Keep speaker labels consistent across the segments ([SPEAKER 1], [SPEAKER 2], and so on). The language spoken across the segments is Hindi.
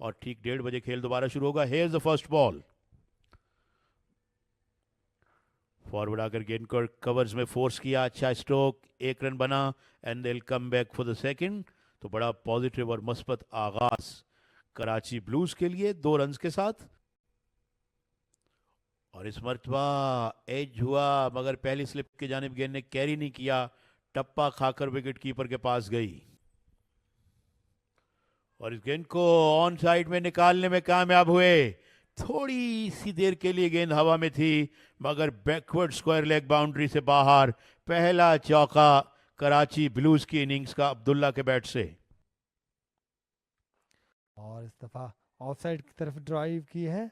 [SPEAKER 1] और ठीक 1:30 बजे खेल दोबारा शुरू होगा। Here the first ball. Forward आकर गेंद को कवर्स में फोर्स किया, अच्छा स्ट्रोक, 1 रन बना and they will come back for the second. तो बड़ा पॉजिटिव और मस्बत आगाज कराची ब्लूज के लिए 2 रन के साथ। और इस मरतबा एज हुआ मगर पहली स्लिप की जानिब गेंद ने कैरी नहीं किया, टप्पा खाकर विकेट कीपर के पास गई और इस गेंद को ऑन साइड में निकालने में कामयाब हुए। थोड़ी सी देर के लिए गेंद हवा में थी मगर बैकवर्ड स्क्वायर लेग बाउंड्री से बाहर। पहला चौका कराची ब्लूज की इनिंग्स का अब्दुल्ला के बैट से।
[SPEAKER 2] और इस दफा ऑफसाइड की तरफ ड्राइव की है,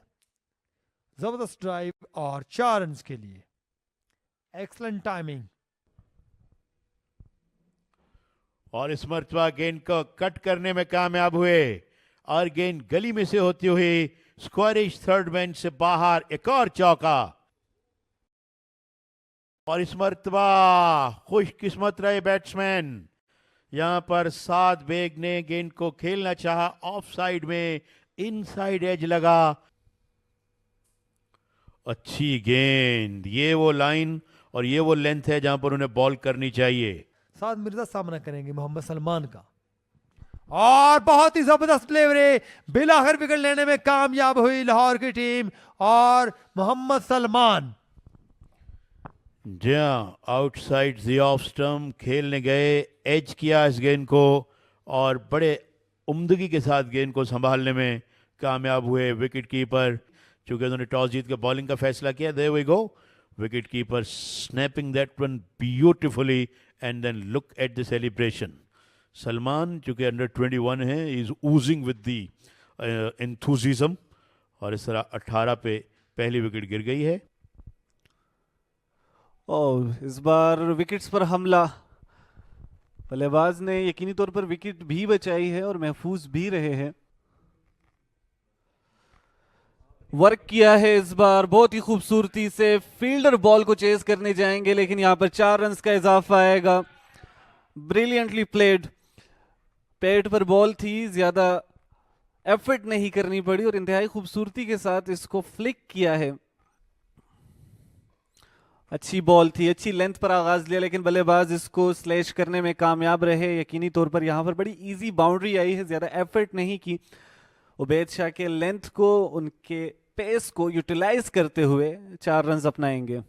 [SPEAKER 2] जबरदस्त ड्राइव और 4 रन के लिए। Excellent timing.
[SPEAKER 1] और इस मरतबा गेंद को कट करने में कामयाब हुए और गेंद गली में से होती हुई स्क्वायरिश थर्ड मैन से बाहर। एक और चौका। और इस मरतबा खुशकिस्मत रहे बैट्समैन, यहां पर साद बेग ने गेंद को खेलना चाहा, ऑफ साइड में इनसाइड एज लगा। अच्छी गेंद, ये वो लाइन और ये वो लेंथ है जहां पर उन्हें बॉल करनी चाहिए।
[SPEAKER 2] साद मिर्जा सामना करेंगे मोहम्मद सलमान का और बहुत ही जबरदस्त डिलीवरी, बिलाखिर विकेट लेने में कामयाब हुई लाहौर की टीम और मोहम्मद सलमान।
[SPEAKER 1] जी हाँ, आउटसाइड द ऑफ स्टंप खेलने गए, एज किया इस गेंद को और बड़े उम्दगी के साथ गेंद को संभालने में कामयाब हुए विकेट कीपर। चूंकि उन्होंने टॉस जीत कर बॉलिंग का फैसला किया, there we go, wicket keeper snapping that one beautifully and then look at the celebration. Salman चूंकि अंडर 21 है, is oozing with the enthusiasm और इस तरह 18 पे पहली विकेट गिर गई है।
[SPEAKER 3] और इस बार विकेट्स पर हमला, बल्लेबाज ने यकीनी तौर पर विकेट भी बचाई है और महफूज भी रहे हैं। वर्क किया है इस बार बहुत ही खूबसूरती से। फील्डर बॉल को चेस करने जाएंगे लेकिन यहां पर 4 रन का इजाफा आएगा। Brilliantly played. पैड पर बॉल थी, ज्यादा एफर्ट नहीं करनी पड़ी और इंतहाई खूबसूरती के साथ इसको फ्लिक किया है। अच्छी बॉल थी, अच्छी लेंथ पर आगाज लिया लेकिन बल्लेबाज इसको स्लैश करने में कामयाब रहे। यकीनी तौर पर यहां पर बड़ी इजी बाउंड्री आई है, ज्यादा एफर्ट नहीं की। उबैद शाह के लेंथ को, उनके पेस को यूटिलाइज करते हुए 4 रन अपनाएंगे।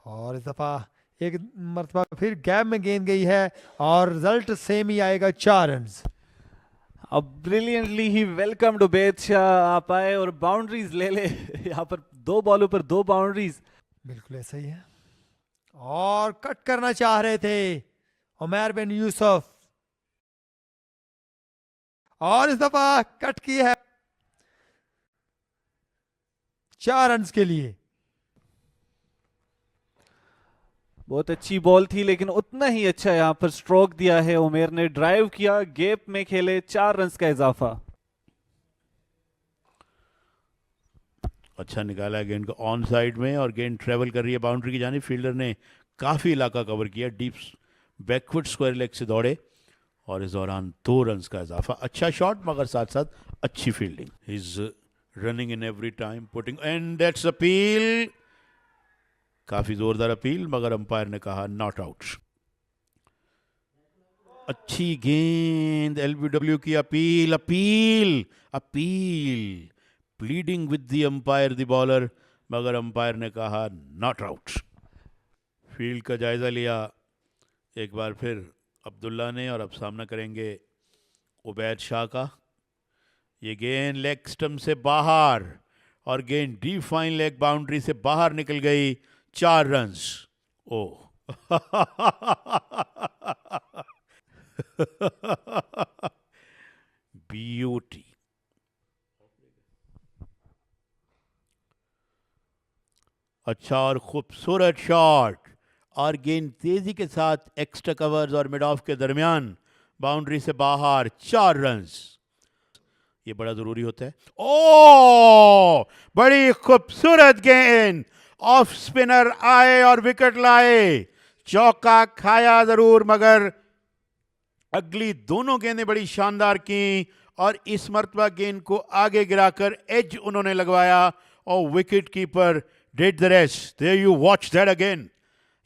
[SPEAKER 2] और इस दफा एक मरतबा फिर गैप में गेंद गई है और रिजल्ट सेम ही आएगा, 4 रन।
[SPEAKER 3] अब ब्रिलियंटली ही वेलकम्ड उबैद शाह, आप आए और बाउंड्रीज ले ले। यहाँ पर 2 बॉलों पर 2 बाउंड्रीज।
[SPEAKER 2] बिल्कुल ऐसा ही है। और कट करना चाह रहे थे उमैर बिन यूसुफ और इस दफा कट की है 4 रन के लिए।
[SPEAKER 3] बहुत अच्छी बॉल थी लेकिन उतना ही अच्छा यहाँ पर स्ट्रोक दिया है उमेर ने। ड्राइव किया, गैप में खेले, 4 रन का इजाफा।
[SPEAKER 1] अच्छा निकाला गेंद को ऑन साइड में और गेंद ट्रेवल कर रही है बाउंड्री की जानिब। फील्डर ने काफ़ी इलाका कवर किया, डीप बैकवर्ड स्क्वायर लेग से दौड़े और इस दौरान 2 रन का इजाफा। अच्छा शॉट मगर साथ साथ अच्छी fielding. Is running in every time putting and that's appeal. काफी जोरदार अपील मगर अंपायर ने कहा नॉट आउट। अच्छी गेंद, एलबीडब्ल्यू की appeal appeal appeal, pleading with the umpire the bowler, मगर अंपायर ने कहा नॉट आउट। फील्ड का जायजा लिया एक बार फिर अब्दुल्ला ने और अब सामना करेंगे उबैद शाह का। ये गेंद लेग स्टंप से बाहर और गेंद डीप फाइन लेग बाउंड्री से बाहर निकल गई। 4 रन। ओ ब्यूटी। अच्छा और खूबसूरत शॉट और गेंद तेजी के साथ एक्स्ट्रा कवर्स और मिड ऑफ के दरमियान बाउंड्री से बाहर। 4 रन। ये बड़ा जरूरी होता है। ओ बड़ी खूबसूरत गेंद, ऑफ स्पिनर आए और विकेट लाए। चौका खाया जरूर मगर अगली दोनों गेंदें बड़ी शानदार की और इस मर्तबा गेंद को आगे गिराकर एज उन्होंने लगवाया और wicket keeper did the rest. There you watch that again.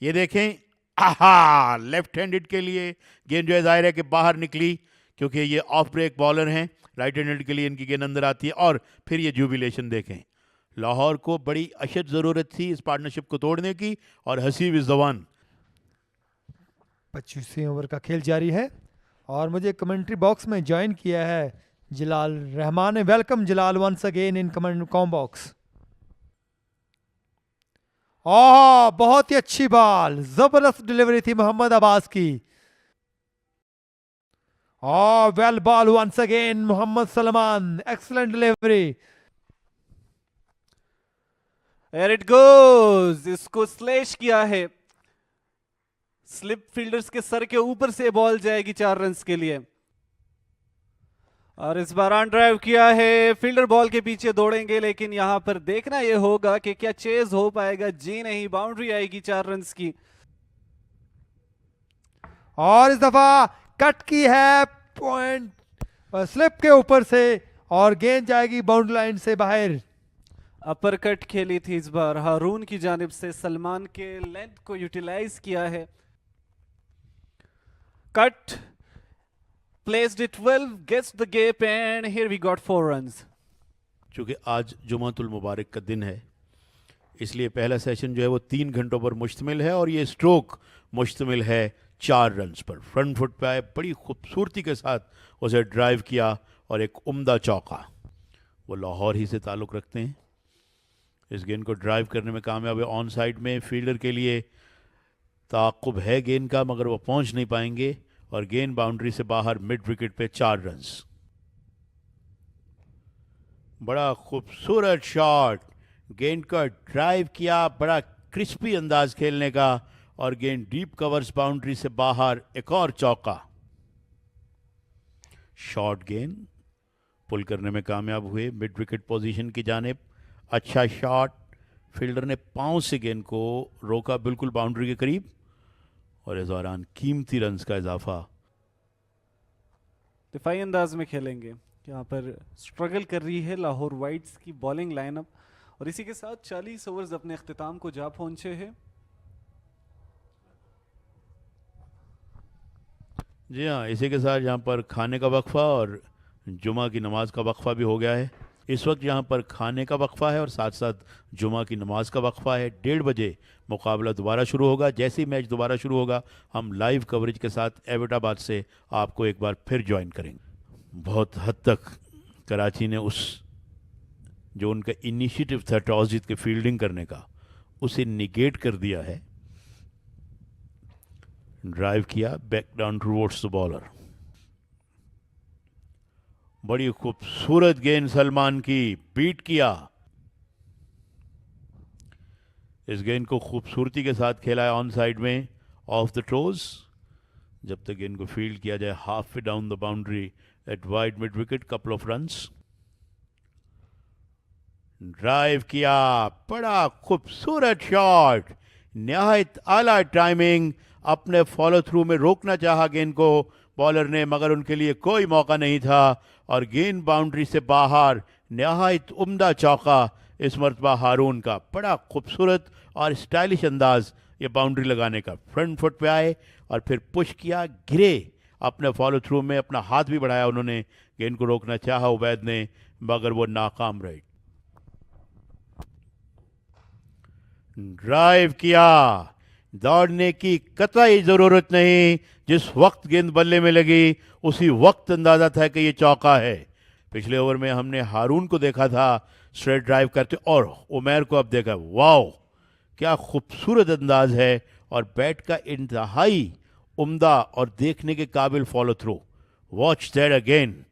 [SPEAKER 1] ये देखें, आहा, लेफ्ट हैंडेड के लिए गेंद जो है जाहिर है कि बाहर निकली, क्योंकि ये ऑफ ब्रेक बॉलर हैं। राइट हैंडेड के लिए इनकी गेंद अंदर आती है। और फिर ये जुबिलेशन देखें। लाहौर को बड़ी अशद ज़रूरत थी इस पार्टनरशिप को तोड़ने की, और हसीब इज़ द वन।
[SPEAKER 2] 25वें ओवर का खेल जारी है और मुझे कमेंट्री बॉक्स में ज्वाइन किया है जलाल रहमान ने। Welcome Jalal once again in comment com box. बहुत ही अच्छी बॉल, जबरदस्त डिलीवरी थी मोहम्मद अब्बास की। Well ball once again Mohammad Salman, excellent delivery.
[SPEAKER 3] Here it goes, इसको स्लैश किया है। स्लिप फील्डर्स के सर के ऊपर से बॉल जाएगी 4 रन्स के लिए। और इस बार ऑन ड्राइव किया है, फील्डर बॉल के पीछे दौड़ेंगे, लेकिन यहां पर देखना यह होगा कि क्या चेज हो पाएगा। जी नहीं, बाउंड्री आएगी 4 रन्स की।
[SPEAKER 2] और इस दफा कट की है पॉइंट स्लिप के ऊपर से और गेंद जाएगी बाउंड्री लाइन से बाहर।
[SPEAKER 3] अपर कट खेली थी इस बार हारून की जानिब से, सलमान के लेंथ को यूटिलाइज किया है। Cut placed it well, gets the gap, and here we got 4 runs.
[SPEAKER 1] चूंकि आज जुमातुल मुबारक का दिन है, इसलिए पहला सेशन जो है वो 3 घंटों पर मुश्तमिल है और ये स्ट्रोक मुश्तमिल है 4 रन्स पर। फ्रंट फुट पे आए, बड़ी खूबसूरती के साथ उसे ड्राइव किया और एक उम्दा चौका। वो लाहौर ही से ताल्लुक़ रखते हैं। इस गेंद को ड्राइव करने में कामयाब है। ऑन साइड में फील्डर के लिए ताक़ुब है गेंद का, मगर वो पहुंच नहीं पाएंगे और गेंद बाउंड्री से बाहर मिड विकेट पे 4 रन्स। बड़ा खूबसूरत शॉट, गेंद का ड्राइव किया, बड़ा क्रिस्पी अंदाज खेलने का, और गेंद डीप कवर्स बाउंड्री से बाहर, एक और चौका। शॉर्ट गेंद पुल करने में कामयाब हुए मिड विकेट पोजीशन की जानिब। अच्छा शॉट, फील्डर ने पांव से गेंद को रोका बिल्कुल बाउंड्री के करीब, और इस दौरान कीमती रन्स का इजाफा।
[SPEAKER 3] दिफाई अंदाज में खेलेंगे। यहाँ पर स्ट्रगल कर रही है लाहौर वाइट्स की बॉलिंग लाइनअप, और इसी के साथ 40 ओवर्स अपने अख्तिताम को जा पहुंचे हैं।
[SPEAKER 1] जी हाँ, इसी के साथ यहाँ पर खाने का वक्फा और जुमा की नमाज का वक्फा भी हो गया है। इस वक्त यहाँ पर खाने का वक्फा है और साथ साथ जुमा की नमाज का वक्फा है। 1:30 बजे मुकाबला दोबारा शुरू होगा। जैसे ही मैच दोबारा शुरू होगा, हम लाइव कवरेज के साथ एबटाबाद से आपको एक बार फिर ज्वाइन करेंगे। बहुत हद तक कराची ने उस जो उनका इनिशिएटिव था टॉस जीत के फील्डिंग करने का, उसे निगेट कर दिया है। ड्राइव किया, back down towards the bowler. बड़ी खूबसूरत गेंद सलमान की, बीट किया। इस गेंद को खूबसूरती के साथ खेला है ऑन साइड में, ऑफ द टोज। जब तक गेंद को फील्ड किया जाए, half way down the boundary at wide mid wicket, couple of runs. Drive किया, बड़ा खूबसूरत शॉट, निहायत आला टाइमिंग। अपने फॉलो थ्रू में रोकना चाहा गेंद को बॉलर ने, मगर उनके लिए कोई मौका नहीं था और गेंद बाउंड्री से बाहर। निहायत उम्दा चौका इस मरतबा हारून का। बड़ा खूबसूरत और स्टाइलिश अंदाज ये बाउंड्री लगाने का। फ्रंट फुट पे आए और फिर पुश किया, गिरे अपने फॉलो थ्रू में, अपना हाथ भी बढ़ाया उन्होंने, गेंद को रोकना चाहा उबैद ने, मगर वो नाकाम रहे। ड्राइव किया, दौड़ने की कतई ज़रूरत नहीं। जिस वक्त गेंद बल्ले में लगी उसी वक्त अंदाज़ा था कि ये चौका है। पिछले ओवर में हमने हारून को देखा था स्ट्रेट ड्राइव करते, और उमैर को अब देखा। वाओ, क्या खूबसूरत अंदाज है, और बैट का इंतहाई उम्दा और देखने के काबिल follow through. Watch that again.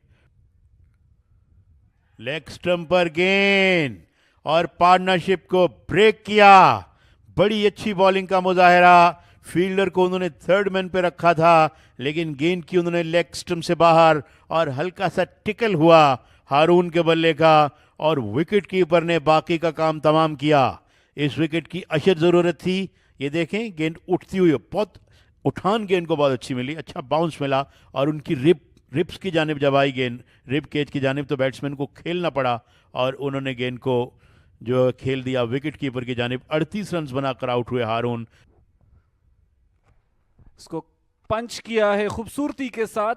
[SPEAKER 1] Leg stump पर गेंद और पार्टनरशिप को ब्रेक किया। बड़ी अच्छी बॉलिंग का मुजाहिरा। फील्डर को उन्होंने थर्ड मैन पे रखा था, लेकिन गेंद की उन्होंने लेग स्टंप से बाहर, और हल्का सा टिकल हुआ हारून के बल्ले का, और विकेट कीपर ने बाकी का काम तमाम किया। इस विकेट की अशद ज़रूरत थी। ये देखें, गेंद उठती हुई बहुत उठान गेंद को बहुत अच्छी मिली, अच्छा बाउंस मिला और उनकी रिप्स की जानिब जब आई गेंद, रिप केज की जानिब, तो बैट्समैन को खेलना पड़ा और उन्होंने गेंद को जो खेल दिया विकेट कीपर की जानिब। 38 रन बनाकर आउट हुए हारून।
[SPEAKER 3] इसको पंच किया है खूबसूरती के साथ।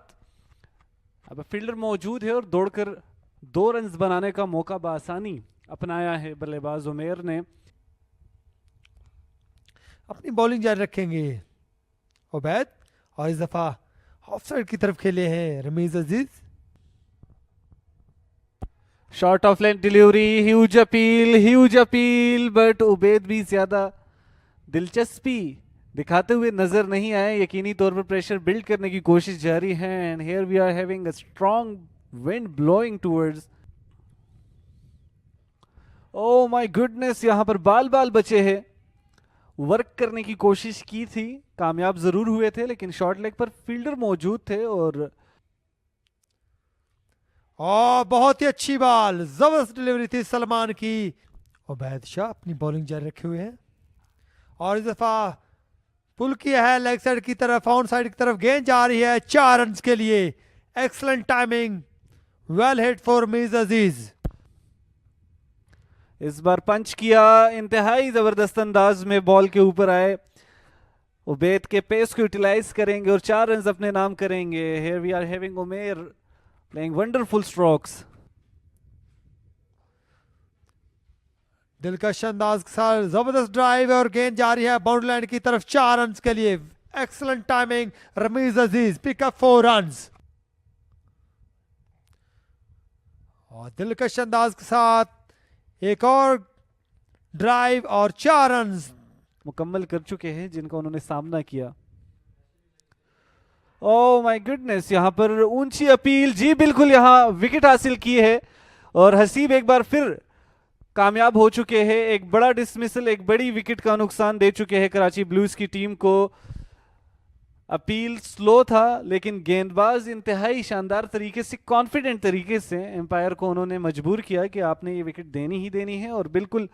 [SPEAKER 3] अब फील्डर मौजूद है और दौड़कर 2 रन बनाने का मौका बआसानी अपनाया है बल्लेबाज उमेर ने।
[SPEAKER 2] अपनी बॉलिंग जारी रखेंगे उबैद, और इस दफा ऑफ साइड की तरफ खेले हैं Rameez Aziz.
[SPEAKER 3] Short of length delivery, huge appeal, but Ubaid भी ज्यादा दिलचस्पी दिखाते हुए नजर नहीं आए। यकीनी तौर पर प्रेशर बिल्ड करने की कोशिश जारी है। And here we are having a strong wind blowing towards. Oh my goodness, यहां पर बाल बाल बचे हैं। वर्क करने की कोशिश की थी, कामयाब जरूर हुए थे, लेकिन शॉर्ट लेग पर फील्डर मौजूद थे और
[SPEAKER 2] बहुत ही अच्छी बॉल, जबरदस्त डिलीवरी थी सलमान की। उबैद शाह अपनी बॉलिंग जारी रखे हुए हैं और इस दफा पुल किया है लेग साइड की तरफ, ऑन साइड की तरफ गेंद जा रही है 4 रन के लिए। Excellent timing, well hit for Ramiz Aziz.
[SPEAKER 3] इस बार पंच किया, इंतहाई जबरदस्त अंदाज में बॉल के ऊपर आए। उबैद के पेस को यूटिलाइज करेंगे और 4 रन अपने नाम करेंगे। Here we are having Umer playing wonderful strokes.
[SPEAKER 2] दिलकश अंदाज के साथ जबरदस्त ड्राइव और गेंद जा रही है बाउंड्री लाइन की तरफ 4 रन के लिए। एक्सलेंट टाइमिंग, रमीज अजीज पिक अप 4 रन। और दिलकश अंदाज के साथ एक और ड्राइव और 4 रन
[SPEAKER 3] मुकम्मल कर चुके हैं जिनका उन्होंने सामना किया। ओह माय गुडनेस, यहां पर ऊंची अपील, जी बिल्कुल, यहां विकेट हासिल की है और हसीब एक बार फिर कामयाब हो चुके हैं। एक बड़ा डिसमिसल, एक बड़ी विकेट का नुकसान दे चुके हैं कराची ब्लूज की टीम को। अपील स्लो था लेकिन गेंदबाज इंतहाई शानदार तरीके से, कॉन्फिडेंट तरीके से एम्पायर को उन्होंने मजबूर किया कि आपने ये विकेट देनी ही देनी है। और बिल्कुल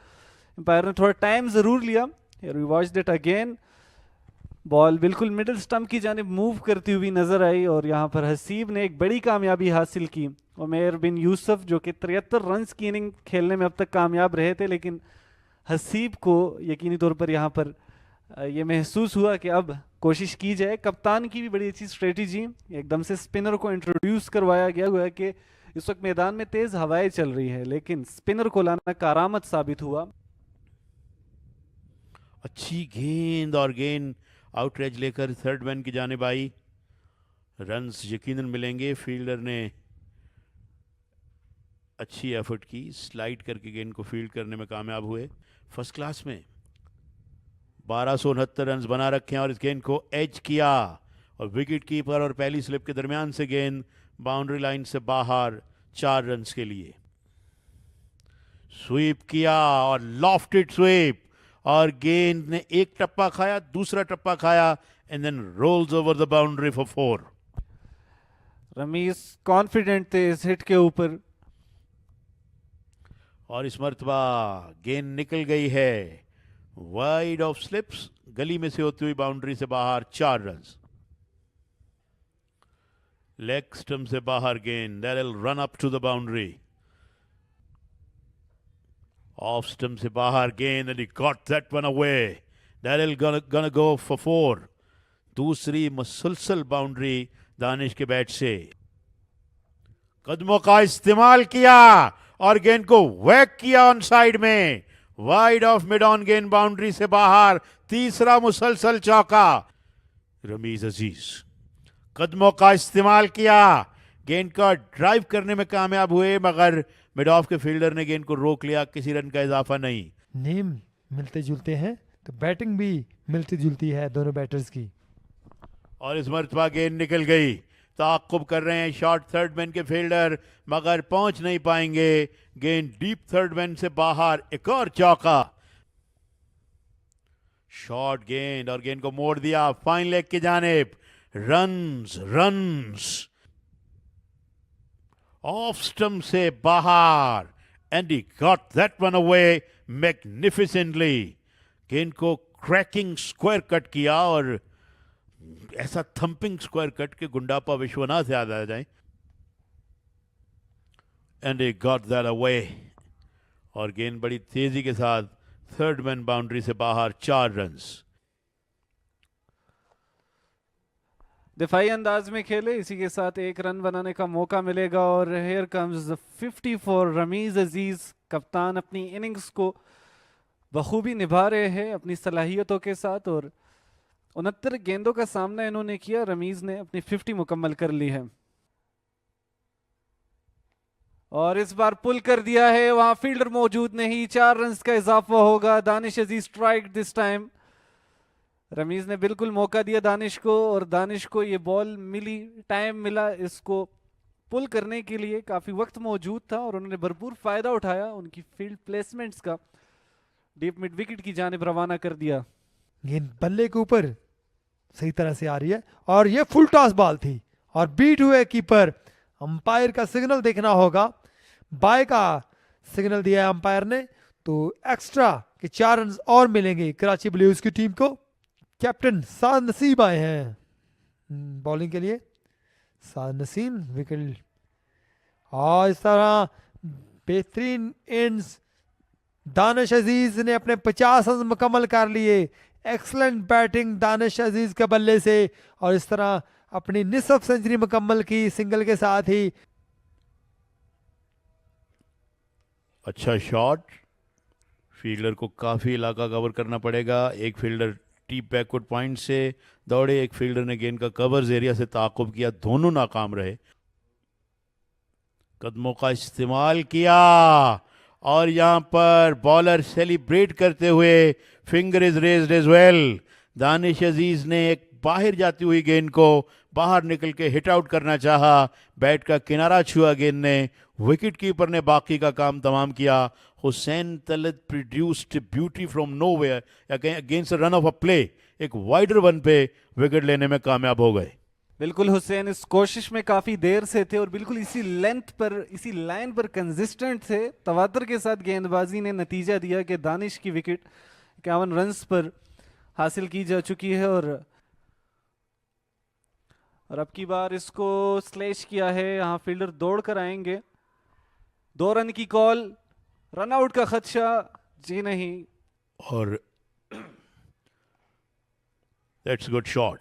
[SPEAKER 3] एम्पायर ने थोड़ा टाइम जरूर लिया। We watched it again, ball बिल्कुल मिडिल स्टंप की जानिब मूव करती हुई नजर आई और यहाँ पर हसीब ने एक बड़ी कामयाबी हासिल की। उमेर बिन यूसुफ जो कि 73 रन की इनिंग खेलने में अब तक कामयाब रहे थे, लेकिन हसीब को यकीनी तौर पर यहाँ पर ये महसूस हुआ कि अब कोशिश की जाए। कप्तान की भी बड़ी अच्छी स्ट्रेटेजी, एकदम से स्पिनर को इंट्रोड्यूस करवाया गया हुआ है कि इस वक्त मैदान में तेज हवाएं चल रही है, लेकिन स्पिनर को लाना कारामत साबित हुआ।
[SPEAKER 1] अच्छी गेंद और गेंद आउटरेज लेकर थर्ड मैन की जानिब आई। रन्स यकीनन मिलेंगे। फील्डर ने अच्छी एफर्ट की, स्लाइड करके गेंद को फील्ड करने में कामयाब हुए। फर्स्ट क्लास में 1269 रन बना रखे हैं और इस गेंद को एज किया और विकेट कीपर और पहली स्लिप के दरमियान से गेंद बाउंड्री लाइन से बाहर 4 रन के लिए। स्वीप किया और लॉफ्टेड स्वीप और गेंद ने एक टप्पा खाया, दूसरा टप्पा खाया and then rolls over the boundary for 4।
[SPEAKER 3] Rameez confident थे इस हिट के ऊपर
[SPEAKER 1] और इस मर्तबा गेंद निकल गई है वाइड ऑफ स्लिप्स, गली में से होती हुई बाउंड्री से बाहर 4 रन। लेग स्टंप से बाहर गेंद, that will run up to the boundary. Off stump से बाहर गेंद and he got that one away, that will gonna go for 4। दूसरी मुसलसल बाउंड्री दानिश के बैट से। कदमों का इस्तेमाल किया और गेंद को वैक किया ऑन साइड में, वाइड ऑफ मिड ऑन गेंद बाउंड्री से बाहर। तीसरा मुसलसल चौका। रमीज अजीज कदमों का इस्तेमाल किया, गेंद का ड्राइव करने में कामयाब हुए, मगर मिड ऑफ के फील्डर ने गेंद को रोक लिया। किसी रन का इजाफा नहीं।
[SPEAKER 2] नेम मिलते जुलते हैं तो बैटिंग भी मिलती जुलती है दोनों बैटर्स की।
[SPEAKER 1] और इस मर्तबा गेंद निकल गई। ताक़ुब कर रहे हैं शॉर्ट थर्ड मैन के फील्डर, मगर पहुंच नहीं पाएंगे। गेंद डीप थर्ड मैन से बाहर। एक और चौका। शॉर्ट गेंद और गेंद को मोड़ दिया फाइन लेग की जानिब। रन्स रन्स ऑफ स्टंप से बाहर and he got that one away magnificently. गेंद को क्रैकिंग स्क्वायर कट किया और ऐसा थंपिंग स्क्वायर कट के गुंडापा विश्वनाथ याद आ जाए. And he got that away. और गेंद बड़ी तेजी के साथ थर्ड मैन बाउंड्री से बाहर, 4 रन्स.
[SPEAKER 3] दिफाई अंदाज में खेले, इसी के साथ 1 रन बनाने का मौका मिलेगा. और हेयर कम्स 50 फॉर रमीज अजीज. कप्तान अपनी इनिंग्स को बखूबी निभा रहे हैं अपनी सलाहियतों के साथ. और 69 गेंदों का सामना इन्होंने किया. रमीज ने अपनी 50 मुकम्मल कर ली है. और इस बार पुल कर दिया है, वहां फील्डर मौजूद नहीं. 4 रन का इजाफा होगा. दानिश अजीज स्ट्राइक दिस टाइम. रमीज ने बिल्कुल मौका दिया दानिश को, और दानिश को ये बॉल मिली, टाइम मिला इसको पुल करने के लिए. काफी वक्त मौजूद था और उन्होंने भरपूर फायदा उठाया उनकी फील्ड प्लेसमेंट्स का. डीप मिड विकेट की जानिब रवाना कर दिया.
[SPEAKER 2] गेंद बल्ले के ऊपर सही तरह से आ रही है और ये फुल टॉस बॉल थी और बीट हुए कीपर. अंपायर का सिग्नल देखना होगा. बाय का सिग्नल दिया है अंपायर ने, तो एक्स्ट्रा के 4 रन और मिलेंगे कराची ब्लूज की टीम को. कैप्टन साद नसीब आए हैं बॉलिंग के लिए. साद नसीम विकेट, और इस तरह बेहतरीन एंड्स. दानिश अजीज ने अपने 50 रन मुकम्मल कर लिए. एक्सलेंट बैटिंग दानिश अजीज के बल्ले से, और इस तरह अपनी निसफ सेंचुरी मुकम्मल की सिंगल के साथ ही.
[SPEAKER 1] अच्छा शॉट. फील्डर को काफ़ी इलाका कवर करना पड़ेगा. एक फील्डर टीप बैकवर्ड पॉइंट से दौड़े, एक फील्डर ने गेंद का कवर्स एरिया से ताक़ुब किया. दोनों नाकाम रहे. कदमों का इस्तेमाल किया और यहाँ पर बॉलर सेलिब्रेट करते हुए finger is raised as well. Danish Aziz ने एक बाहर जाती हुई गेंद को बाहर निकल के हिट आउट करना चाहा. बैट का किनारा छुआ गेंद ने. विकेट कीपर ने बाकी का काम तमाम किया. Hussain Talat produced beauty from nowhere against run of a play. एक वाइडर वन पे विकेट लेने में कामयाब हो गए.
[SPEAKER 3] बिल्कुल हुसैन इस कोशिश में काफी देर से थे और बिल्कुल इसी लेंथ पर, इसी लाइन पर कंसिस्टेंट थे. तवातर के साथ गेंदबाजी ने नतीजा दिया कि दानिश की विकेट 51 रन्स पर हासिल की जा चुकी है. और अब की बार इसको स्लैश किया है. यहाँ फील्डर दौड़ कर आएंगे. 2 रन की कॉल. रन आउट का खदशा जी नहीं.
[SPEAKER 1] और that's good shot.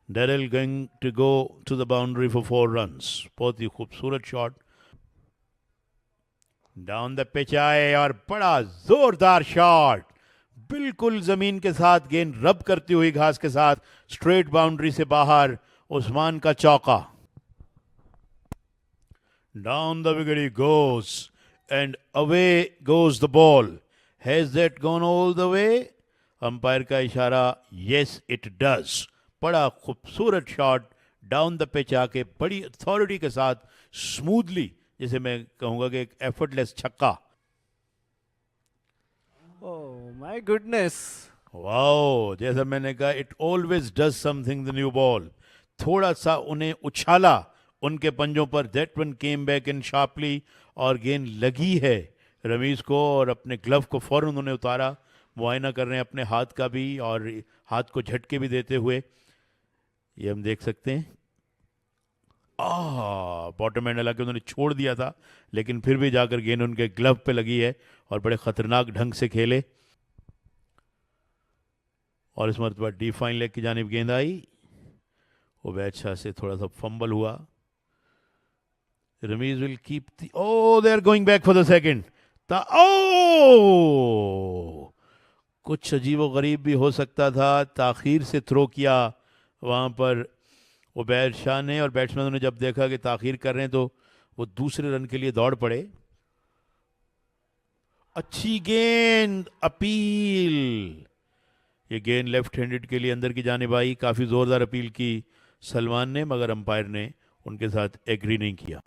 [SPEAKER 1] Daryl going to go to the boundary for 4 runs. बहुत ही खूबसूरत शॉट. डाउन द पिच आए और बड़ा जोरदार शॉट. बिल्कुल जमीन के साथ गेंद रब करती हुई घास के साथ स्ट्रेट बाउंड्री से बाहर. उस्मान का चौका. Down the wicket he goes and away goes the ball. Has that gone all the way? Umpire का इशारा, yes it does. बड़ा खूबसूरत शॉट डाउन द पिच आके बड़ी अथॉरिटी के साथ स्मूथली, जैसे मैं कहूंगा कि एक एफर्टलेस छक्का.
[SPEAKER 3] Oh my goodness.
[SPEAKER 1] वाओ, जैसा मैंने कहा, it always does something the new ball. थोड़ा सा उन्हें उछाला उनके पंजों पर. That one came back in sharply और गेंद लगी है रमीज को, और अपने ग्लव को फौरन उन्होंने उतारा. मुआयना कर रहे हैं अपने हाथ का भी और हाथ को झटके भी देते हुए. ये हम देख सकते हैं. बॉटम एंड, हालांकि उन्होंने छोड़ दिया था लेकिन फिर भी जाकर गेंद उनके ग्लव पे लगी है और बड़े खतरनाक ढंग से खेले. और इस मरतबा डी फाइन लेग की जानिब गेंद आई. उबैद शाह से थोड़ा सा फंबल हुआ. Rameez will keep they are going back for the second. कुछ अजीब व गरीब भी हो सकता था. ताखीर से थ्रो किया वहां पर उबैद शाह ने, और बैट्समैनों ने जब देखा कि ताखीर कर रहे हैं तो वो दूसरे रन के लिए दौड़ पड़े. अच्छी गेंद, अपील. ये गेंद लेफ्ट हैंडेड के लिए अंदर की जानिब आई. काफी जोरदार अपील की सलमान ने, मगर अंपायर ने उनके साथ एग्री नहीं किया.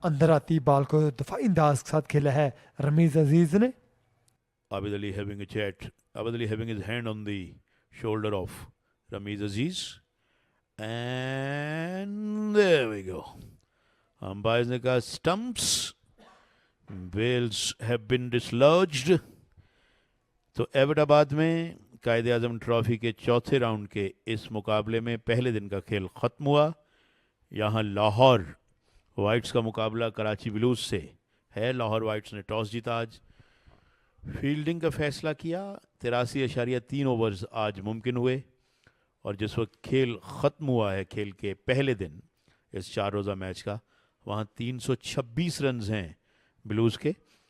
[SPEAKER 2] अंदर आती बॉल को दफाई अंदाज के साथ खेला है रमीज अजीज ने.
[SPEAKER 1] Abid Ali having a chat. Abid Ali having his hand on the shoulder of Ramiz Aziz. And there we go. Umpires ने कहा stumps. Bails have been dislodged. तो एबटाबाद में कायदे आजम ट्रॉफी के चौथे राउंड के इस मुकाबले में पहले दिन का खेल ख़त्म हुआ। यहाँ लाहौर वाइट्स का मुकाबला कराची ब्लूज से है। लाहौर वाइट्स ने टॉस जीता आज, फील्डिंग का फैसला किया। 83.3 ओवर्स आज मुमकिन हुए और जिस वक्त खेल ख़त्म हुआ है खेल के पहले दिन इस 4 रोज़ा मैच का, वहाँ 326 रन्स हैं ब्लूज़ के